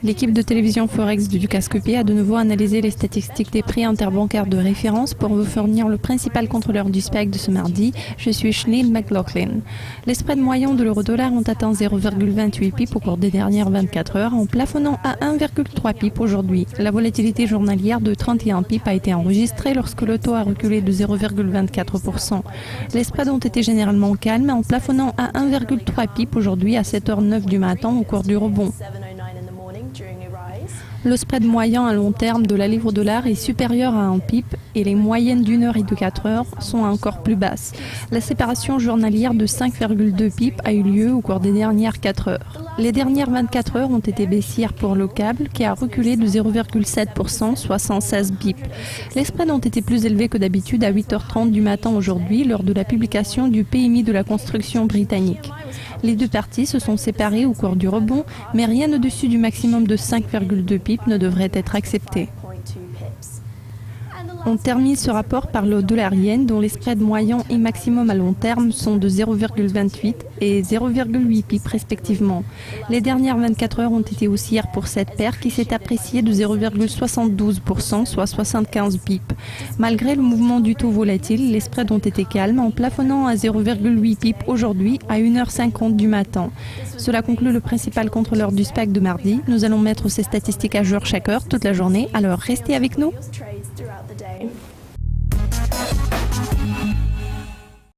L'équipe de télévision Forex du Ducascopie a de nouveau analysé les statistiques des prix interbancaires de référence pour vous fournir le principal contrôleur du SPEC de ce mardi. Je suis Sinead McLaughlin. Les spreads moyens de l'euro-dollar ont atteint 0,28 pips au cours des dernières 24 heures, en plafonnant à 1,3 pips aujourd'hui. La volatilité journalière de 31 pips a été enregistrée lorsque le taux a reculé de 0,24%. Les spreads ont été généralement calmes, en plafonnant à 1,3 pips aujourd'hui à 7h09 du matin au cours du rebond. Le spread moyen à long terme de la livre-dollar est supérieur à 1 pip et les moyennes d'1 heure et de 4 heures sont encore plus basses. La séparation journalière de 5,2 pips a eu lieu au cours des dernières 4 heures. Les dernières 24 heures ont été baissières pour le câble qui a reculé de 0,7%, soit 116 pips. Les spreads ont été plus élevés que d'habitude à 8h30 du matin aujourd'hui lors de la publication du PMI de la construction britannique. Les deux parties se sont séparées au cours du rebond, mais rien au-dessus du maximum de 5,2 pips ne devrait être accepté. On termine ce rapport par le dollar-yen dont les spreads moyens et maximum à long terme sont de 0,28 et 0,8 pips respectivement. Les dernières 24 heures ont été haussières pour cette paire qui s'est appréciée de 0,72%, soit 75 pips. Malgré le mouvement du taux volatile, les spreads ont été calmes en plafonnant à 0,8 pips aujourd'hui à 1h50 du matin. Cela conclut le principal contrôleur du SPEC de mardi. Nous allons mettre ces statistiques à jour chaque heure toute la journée, alors restez avec nous.